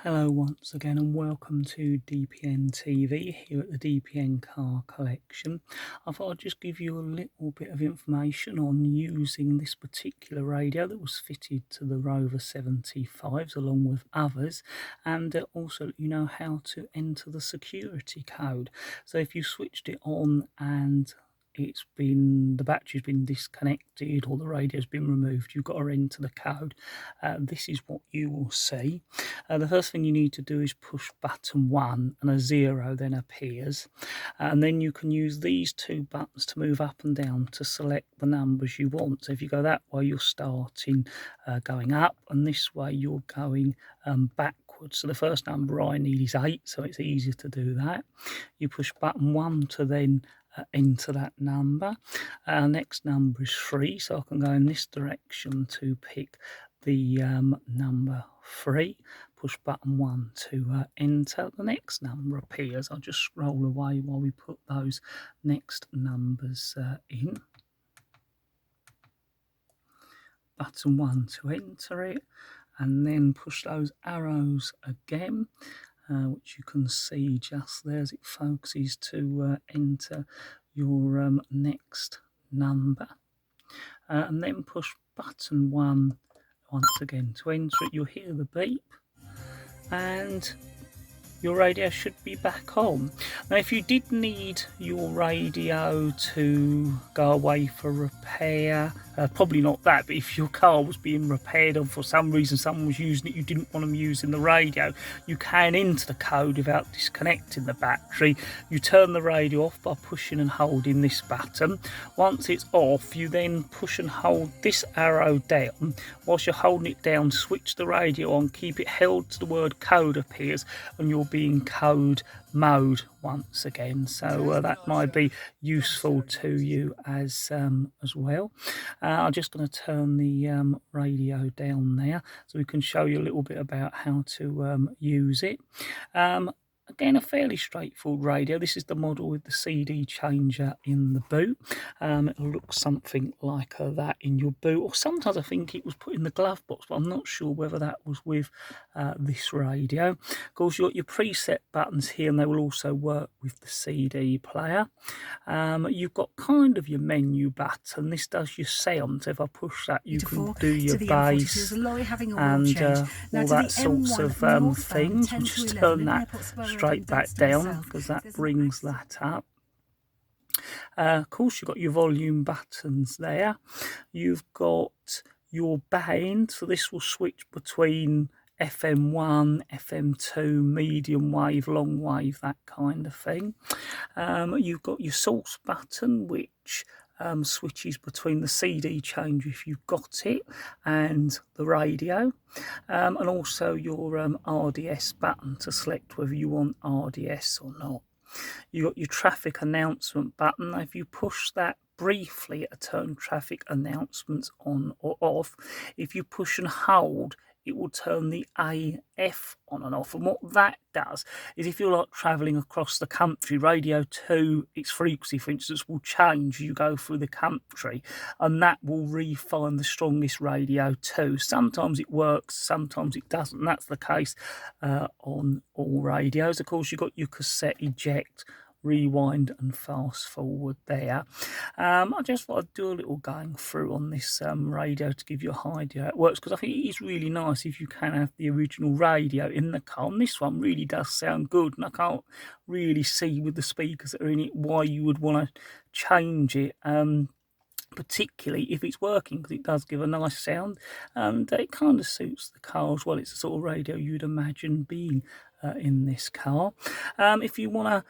Hello once again and welcome to DPN TV here at the DPN Car Collection. I thought I'd just give you a little bit of information on using this particular radio that was fitted to the Rover 75s along with others, and also let you know how to enter the security code. So if you switched it on and the battery's been disconnected or the radio's been removed, you've got to enter the code. This is what you will see. The first thing you need to do is push button 1 and a 0 then appears, and then you can use these two buttons to move up and down to select the numbers you want. So if you go that way, you're starting going up, and this way you're going backwards. So the first number I need is 8, so it's easier to do that. You push button 1 to then enter that number. Next number is 3, so I can go in this direction to pick the number 3. Push button 1 to enter. The next number appears. I'll just scroll away while we put those next numbers in. Button 1 to enter it, and then push those arrows again, which you can see just there as it focuses to enter your next number, and then push button 1 once again to enter it. You'll hear the beep and your radio should be back on. Now, if you did need your radio to go away for repair, probably not that, but if your car was being repaired and for some reason someone was using it, you didn't want them using the radio, you can enter the code without disconnecting the battery. You turn the radio off by pushing and holding this button. Once it's off, you then push and hold this arrow down. Whilst you're holding it down, switch the radio on, keep it held to the word code appears, and you'll be in code mode once again. So that might be useful to you as well. I'm just going to turn the radio down there so we can show you a little bit about how to use it. Again, a fairly straightforward radio. This is the model with the CD changer in the boot. It'll look something like that in your boot, or sometimes I think it was put in the glove box, but I'm not sure whether that was with this radio. Of course, you've got your preset buttons here, and they will also work with the CD player. You've got kind of your menu button. This does your sound. So if I push that, you can do your bass and all that sorts of things. We'll just turn that straight back down because that brings that up. Of course, you've got your volume buttons there. You've got your band, so this will switch between FM1, FM2, medium wave, long wave, that kind of thing. You've got your source button, which switches between the CD changer if you've got it and the radio, and also your RDS button to select whether you want RDS or not. You've got your traffic announcement button. If you push that briefly, it'll turn traffic announcements on or off. If you push and hold, it will turn the AF on and off. And what that does is if you're like travelling across the country, radio 2, its frequency, for instance, will change as you go through the country, and that will refine the strongest radio 2. Sometimes it works, sometimes it doesn't, and that's the case on all radios. Of course, you've got your cassette eject, rewind and fast forward there. I just thought I'd do a little going through on this radio to give you a idea how it works, because I think it is really nice if you can have the original radio in the car, and this one really does sound good, and I can't really see with the speakers that are in it why you would want to change it, particularly if it's working, because it does give a nice sound and it kind of suits the car as well. It's the sort of radio you'd imagine being in this car. If you want to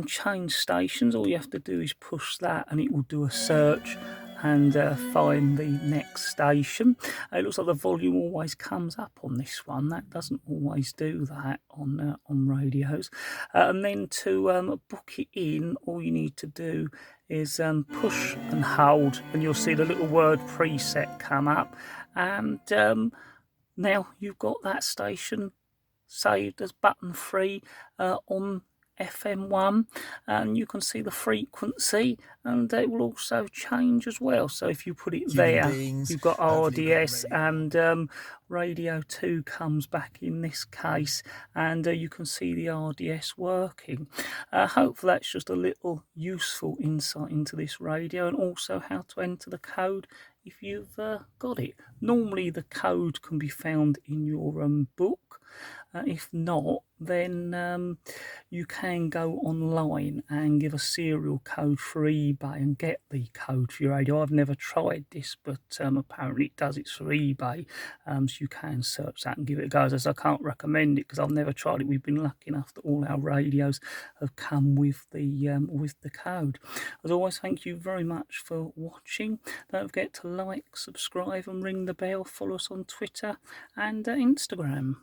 change stations, all you have to do is push that and it will do a search and find the next station. It looks like the volume always comes up on this one. That doesn't always do that on radios. And then to book it in, all you need to do is push and hold, and you'll see the little word preset come up, and now you've got that station saved as button 3 on FM one, and you can see the frequency, and it will also change as well. So if you put it there, you've got RDS, and Radio 2 comes back in this case, and you can see the RDS working. Hopefully that's just a little useful insight into this radio, and also how to enter the code if you've got it. Normally the code can be found in your book. If not, then you can go online and give a serial code for eBay and get the code for your radio. I've never tried this, but apparently it does. It's for eBay, so you can search that and give it a go. As I can't recommend it because I've never tried it. We've been lucky enough that all our radios have come with the code. As always, thank you very much for watching. Don't forget to like, subscribe, and ring the bell. Follow us on Twitter and Instagram.